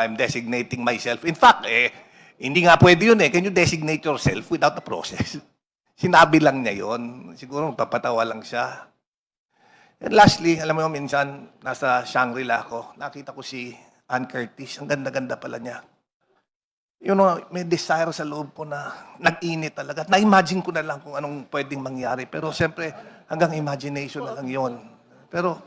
I'm designating myself. In fact, hindi nga pwede yun eh. Can you designate yourself without the process? Sinabi lang niya yun. Siguro papatawa lang siya. And lastly, alam mo yun, minsan, nasa Shangri-La ako, nakita ko si Ann Curtis. Ang ganda-ganda pala niya. You know, may desire sa loob ko na nag-init talaga. Na-imagine ko na lang kung anong pwedeng mangyari. Pero siyempre, hanggang imagination na lang yun. Pero,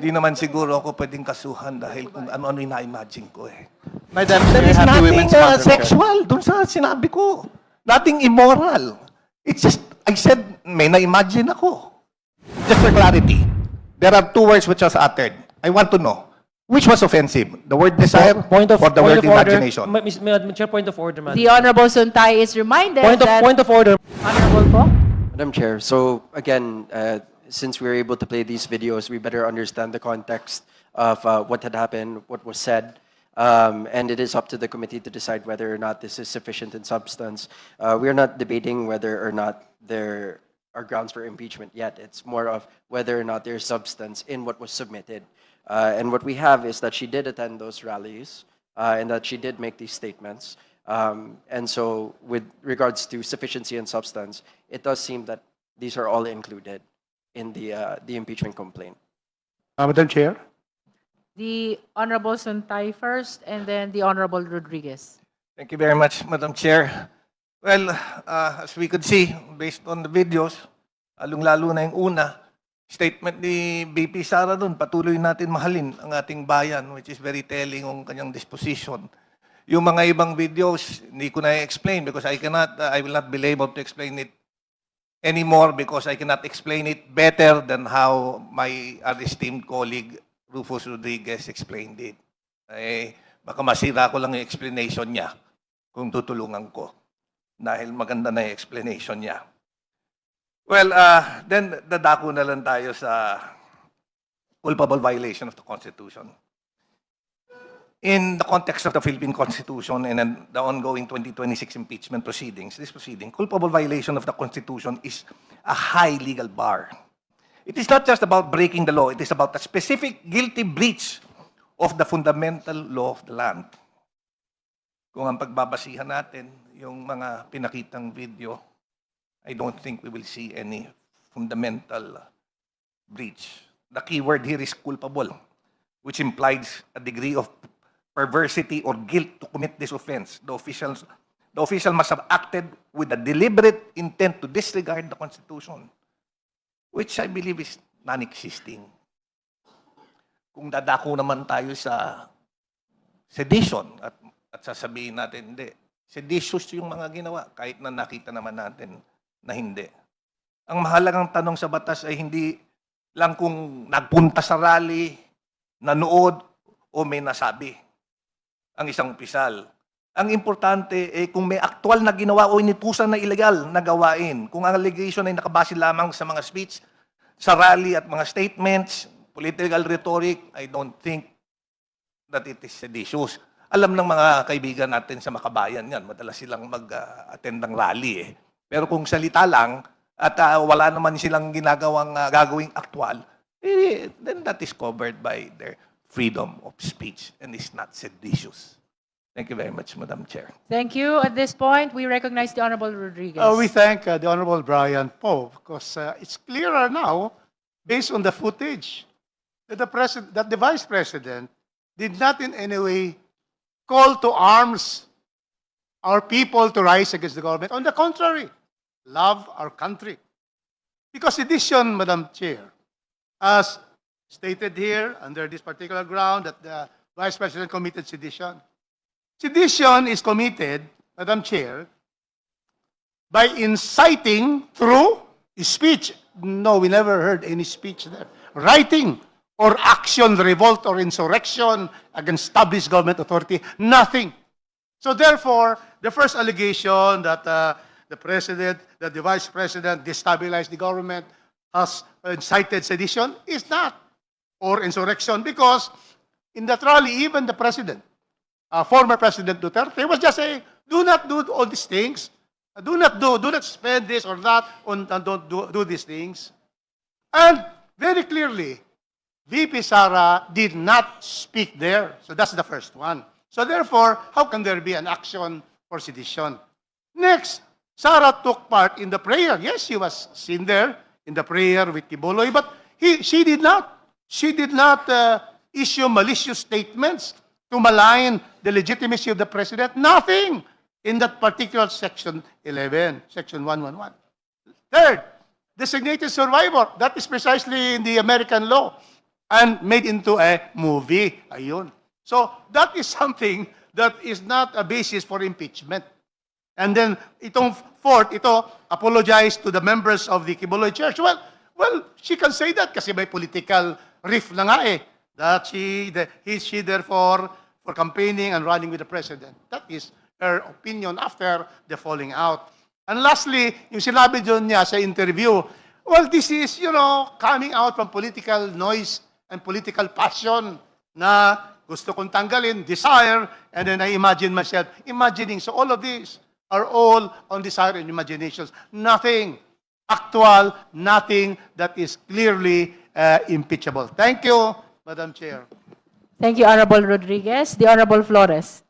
di naman siguro ako pwedeng kasuhan dahil kung ano-ano yung na-imagine ko eh. Madam, There is Happy nothing Women's Month, Chair. sexual dun sa sinabi ko. Nothing immoral. It's just, I said, may na-imagine ako. Just for clarity, there are two words which was uttered. I want to know, which was offensive? The word desire or the word imagination? Madam Chair, point of order, Madam. The Honorable Suntay is reminded that... Point of order. Honorable po? Madam Chair, so again, since we were able to play these videos, we better understand the context of what had happened, what was said, and it is up to the committee to decide whether or not this is sufficient in substance. We are not debating whether or not there are grounds for impeachment yet. It's more of whether or not there's substance in what was submitted. And what we have is that she did attend those rallies and that she did make these statements. And so with regards to sufficiency and substance, it does seem that these are all included in the impeachment complaint. Madam Chair. The Honorable Suntay first, and then the Honorable Rodriguez. Thank you very much, Madam Chair. Well, as we could see, based on the videos, lalong-lalo na yung una, statement ni BP Sara doon, patuloy natin mahalin ang ating bayan, which is very telling ng kanyang disposition. Yung mga ibang videos, hindi ko na i-explain because I will not be able to explain it anymore because I cannot explain it better than how my esteemed colleague Rufus Rodriguez explained it. Baka masira ko lang yung explanation niya kung tutulungan ko. Dahil maganda na yung explanation niya. Well, then dadako na lang tayo sa culpable violation of the Constitution. In the context of the Philippine Constitution and then the ongoing 2026 impeachment proceedings, this proceeding, culpable violation of the Constitution is a high legal bar. It is not just about breaking the law, it is about a specific guilty breach of the fundamental law of the land. Kung ang pagbabasihan natin, yung mga pinakitang video, I don't think we will see any fundamental breach. The key word here is culpable, which implies a degree of perversity or guilt to commit this offense. The official must have acted with a deliberate intent to disregard the Constitution, which I believe is non-existing. Kung dadako naman tayo sa sedition at sasabihin natin, hindi, seditious yung mga ginawa, kahit na nakita naman natin na hindi. Ang mahalagang tanong sa batas ay hindi lang kung nagpunta sa rally, nanood, o may nasabi ang isang opisyal. Ang importante ay kung may aktual na ginawa o inutusan na illegal na gawain. Kung ang allegation ay nakabase lamang sa mga speech, sa rally at mga statements, political rhetoric, I don't think that it is seditious. Alam ng mga kaibigan natin sa Makabayan yan, madalas silang mag-attend ng rally eh. Pero kung salita lang at wala naman silang gagawing aktwal, then that is covered by their freedom of speech and is not seditious. Thank you very much, Madam Chair. Thank you. At this point, we recognize the Honorable Rodriguez. We thank the Honorable Brian Poe because it's clearer now, based on the footage, that the Vice President did not in any way call to arms our people to rise against the government. On the contrary, love our country. Because sedition, Madam Chair, as stated here under this particular ground that the Vice President committed sedition. Sedition is committed, Madam Chair, by inciting through speech. No, we never heard any speech there. Writing or action, revolt or insurrection against established government authority, nothing. So therefore, the first allegation that the Vice President destabilized the government has incited sedition is not, or insurrection, because in that rally, even the President, former President Duterte was just saying, do not do all these things, do not spend this or that, and don't do these things. And very clearly, VP Sara did not speak there. So that's the first one. So therefore, how can there be an action for sedition? Next, Sara took part in the prayer. Yes, she was seen there in the prayer with Kibuloy, but she did not. She did not issue malicious statements to malign the legitimacy of the president. Nothing in that particular section 11, section 111. Third, designated survivor. That is precisely in the American law and made into a movie. Ayun. So that is something that is not a basis for impeachment. And then itong fourth, ito, apologize to the members of the Kibuloy Church. Well, she can say that kasi may political riff na nga eh. That she therefore for campaigning and running with the president. That is her opinion after the falling out. And lastly, yung sinabi doon niya sa interview, well, this is, coming out from political noise and political passion na gusto kong tanggalin, desire, and then I imagine myself imagining. So all of these are all on desire and imaginations. Nothing actual, nothing that is clearly impeachable. Thank you, Madam Chair. Thank you, Honorable Rodriguez. The Honorable Flores.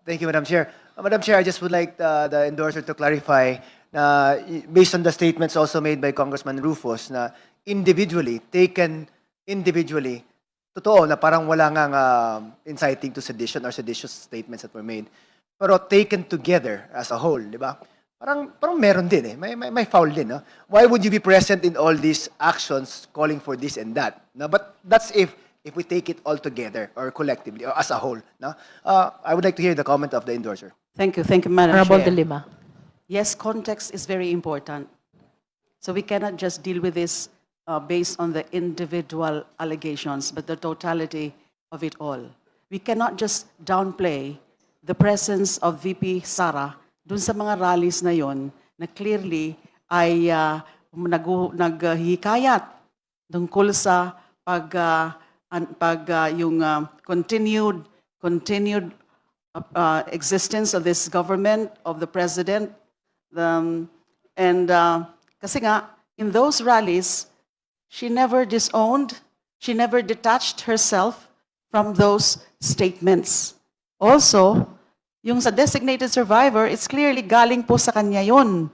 Thank you, Madam Chair. Madam Chair, I just would like the endorser to clarify, based on the statements also made by Congressman Rufus, na individually, taken individually, totoo na parang wala ngang inciting to sedition or seditious statements that were made. Pero taken together as a whole, di ba? Parang meron din eh. May foul din, no? Why would you be present in all these actions calling for this and that? No? But that's if we take it all together or collectively or as a whole. No? I would like to hear the comment of the endorser. Thank you, Madam Honorable Chair. De Lima. Yes, context is very important. So we cannot just deal with this based on the individual allegations, but the totality of it all. We cannot just downplay the presence of VP Sara dun sa mga rallies na yon na clearly ay naghihikayat tungkol sa yung continued existence of this government, of the president. Kasi nga, in those rallies, she never disowned, she never detached herself from those statements. Also, yung sa designated survivor, it's clearly galing po sa kanya yun.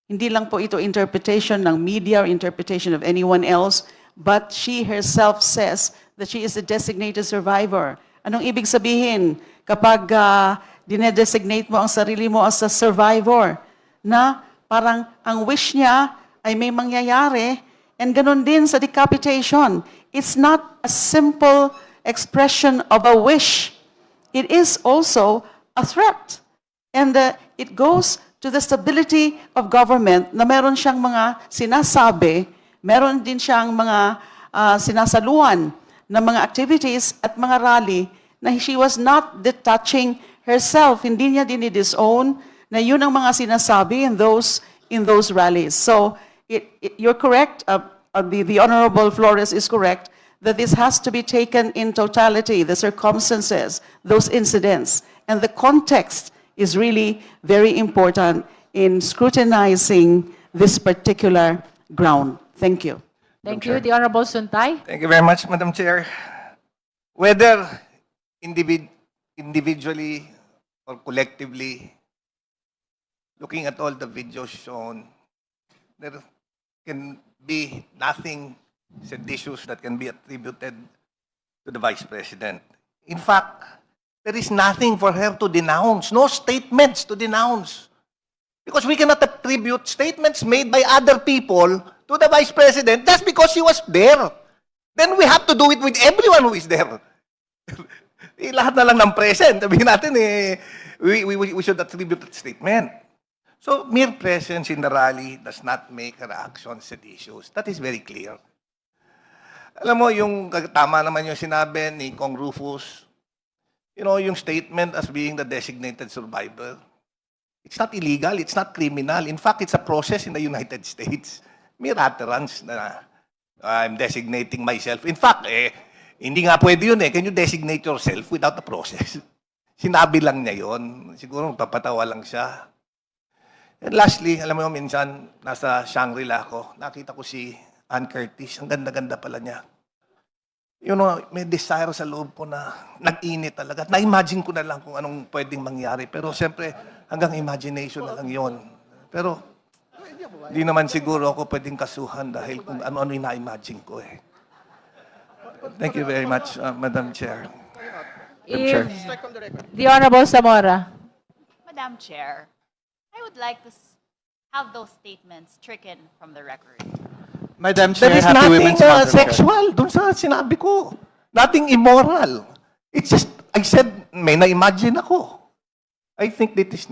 Hindi lang po ito interpretation ng media or interpretation of anyone else, but she herself says that she is a designated survivor. Anong ibig sabihin kapag dinedesignate mo ang sarili mo as a survivor? Na parang ang wish niya ay may mangyayari, and ganun din sa decapitation. It's not a simple expression of a wish. It is also a threat. And it goes to the stability of government na meron siyang mga sinasabi, meron din siyang mga sinasaluhan na mga activities at mga rally na she was not detaching herself. Hindi niya dinidisown na yun ang mga sinasabi in those rallies. So you're correct, the Honorable Flores is correct, that this has to be taken in totality, the circumstances, those incidents. And the context is really very important in scrutinizing this particular ground. Thank you. Thank you. The Honorable Suntay. Thank you very much, Madam Chair. Whether individually or collectively, looking at all the videos shown, there can be nothing seditious that can be attributed to the Vice President. In fact, there is nothing for her to denounce, no statements to denounce. Because we cannot attribute statements made by other people to the Vice President just because she was there. Then we have to do it with everyone who is there. Lahat na lang ng present. Sabihin natin, we should attribute that statement. So, mere presence in the rally does not make her actions seditious. That is very clear. Alam mo, yung tama naman yung sinabi ni Kong Rufus, yung statement as being the designated survivor, it's not illegal, it's not criminal. In fact, it's a process in the United States. Mere utterance na I'm designating myself. In fact, hindi nga pwede yun eh. Can you designate yourself without a process? Sinabi lang niya yun. Siguro papatawa lang siya. And lastly, alam mo minsan, nasa Shangri-La ako, nakita ko si Ann Curtis. Ang ganda-ganda pala niya. may desire sa loob ko na nag-init talaga. Na-imagine ko na lang kung anong pwedeng mangyari. Pero siyempre, hanggang imagination na lang yon. Pero, di naman siguro ako pwedeng kasuhan dahil kung ano-ano yung na-imagine ko eh. Thank you very much, Madam Chair. Chair. The Honorable Zamora. Madam Chair, I would like to have those statements stricken from the record. Madam There Chair, is Happy nothing Women's Month. sexual dun sa sinabi ko. Nothing immoral. It's just, I said, may na-imagine ako. I think there is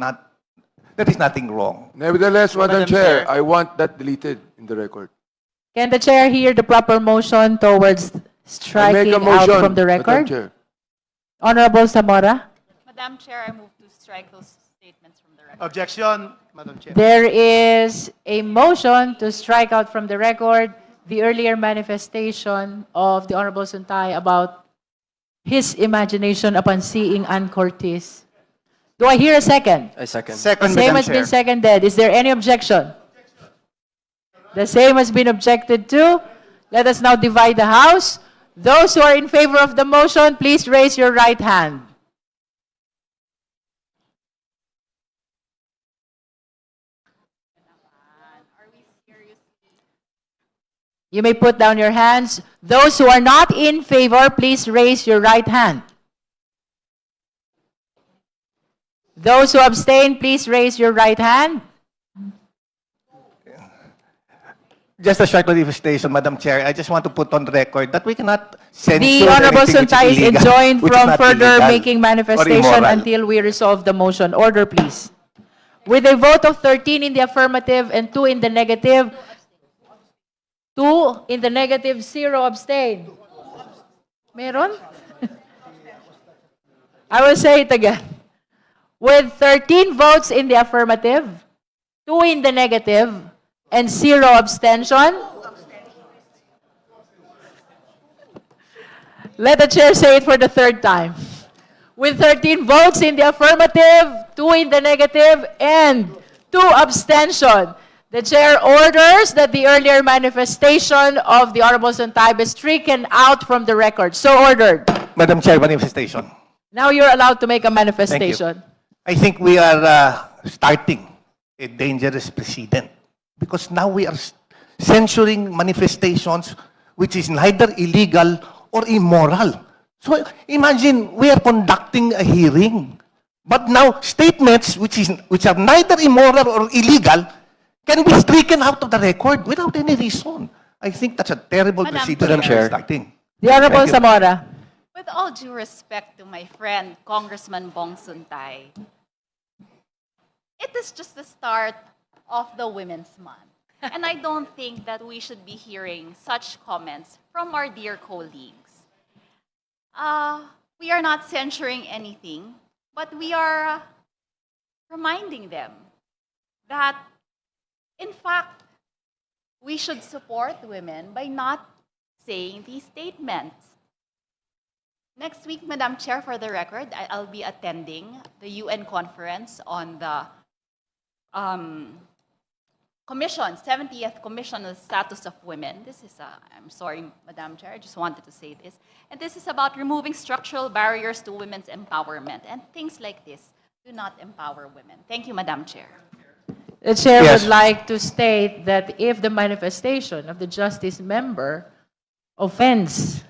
nothing wrong. Nevertheless, Madam Chair, I want that deleted in the record. Can the chair hear the proper motion towards I make striking a out motion, from the Madam record? Chair. Honorable Zamora. Madam Chair, I move to strike those statements from the record. Objection, Madam Chair. There is a motion to strike out from the record the earlier manifestation of the Honorable Suntay about his imagination upon seeing Ann Cortez. Do I hear a second? I second. Second, Same Madam has been Chair. seconded. Is there any objection? The same has been objected to. Let us now divide the House. Those who are in favor of the motion, please raise your right hand. You may put down your hands. Those who are not in favor, please raise your right hand. Those who abstain, please raise your right hand. Just a short manifestation, Madam Chair. I just want to put on record that we cannot censure The Honorable anything which Suntay is illegal, enjoined which is from not further illegal making or manifestation immoral. until we resolve the motion. Order, please. With a vote of 13 in the affirmative and 2 in the negative, 2 in the negative, 0 abstain. Meron? I will say it again. With 13 votes in the affirmative, 2 in the negative, and 0 abstention, let the chair say it for the third time. With 13 votes in the affirmative, 2 in the negative, and 2 abstention, the chair orders that the earlier manifestation of the Honorable Suntay be stricken out from the record. So ordered. Madam Chair, manifestation. Now you're allowed to make a manifestation. I think we are starting a dangerous precedent because now we are censoring manifestations which is neither illegal or immoral. So imagine we are conducting a hearing, but now statements which are neither immoral or illegal can be stricken out of the record without any reason. I think that's a terrible Madam precedent Madam that Chair. we're starting. The Honorable Thank you. Zamora. With all due respect to my friend, Congressman Bong Suntay, it is just the start of the Women's Month. And I don't think that we should be hearing such comments from our dear colleagues. We are not censuring anything, but we are reminding them that, in fact, we should support women by not saying these statements. Next week, Madam Chair, for the record, I'll be attending the UN conference on the Commission, 70th Commission on the Status of Women. This is, I'm sorry, Madam Chair, I just wanted to say this. And this is about removing structural barriers to women's empowerment. And things like this do not empower women. Thank you, Madam Chair. The chair Yes. would like to state that if the manifestation of the justice member offends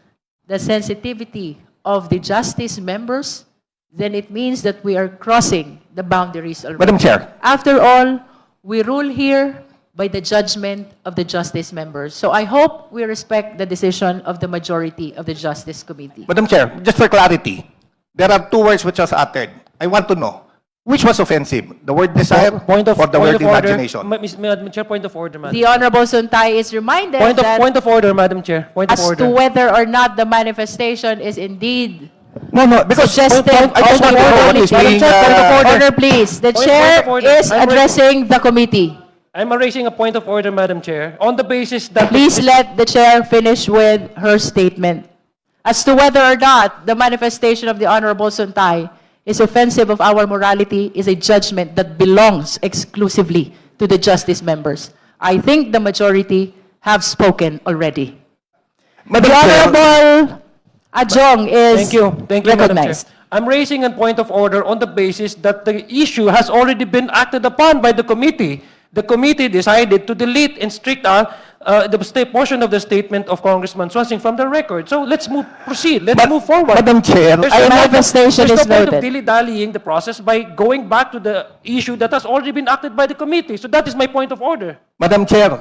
the sensitivity of the justice members, then it means that we are crossing the boundaries already. Madam Chair. After all, we rule here by the judgment of the justice members. So I hope we respect the decision of the majority of the Justice Committee. Madam Chair, just for clarity, there are two words which was uttered. I want to know, which was offensive? The word desire Point of or the word order. imagination? Madam Chair, point of order, Madam. The Honorable Suntay is reminded that Point of order, Madam Chair. Point of as to order. whether or not the manifestation is indeed No, because suggestive I just want to know what is Madam being... Chair, point of order, please. The Point chair of order. is I'm addressing the committee. I'm raising a point of order, Madam Chair, on the basis that... Please let the chair finish with her statement. As to whether or not the manifestation of the Honorable Suntay is offensive of our morality is a judgment that belongs exclusively to the justice members. I think the majority have spoken already. Madam The Chair, Honorable Adjong is Thank you, Madam Chair. recognized. I'm raising a point of order on the basis that the issue has already been acted upon by the committee. The committee decided to delete and strike out the portion of the statement of Congressman Swansing from the record. So let's proceed. Let's move forward. Madam Chair, There's I no am point of- manifestation there's is no point of noted. dilly-dallying the process by going back to the issue that has already been acted by the committee. So that is my point of order. Madam Chair,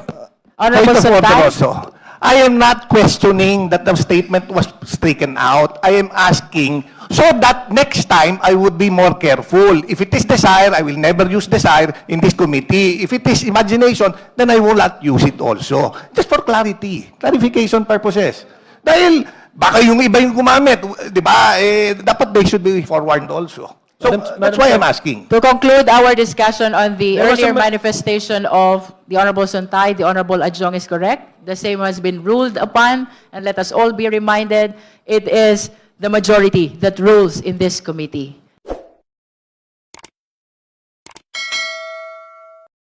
Honorable point of order Santay. also. I am not questioning that the statement was stricken out. I am asking so that next time I would be more careful. If it is desire, I will never use desire in this committee. If it is imagination, then I will not use it also. Just for clarity, clarification purposes. Dahil baka yung iba yung gumamit, di ba? Dapat they should be forewarned also. So Madam that's why Chair. I'm asking. To conclude our discussion on the There was earlier a ma- manifestation of the Honorable Sontay, the Honorable Adjong is correct. The same has been ruled upon, and let us all be reminded, it is the majority that rules in this committee.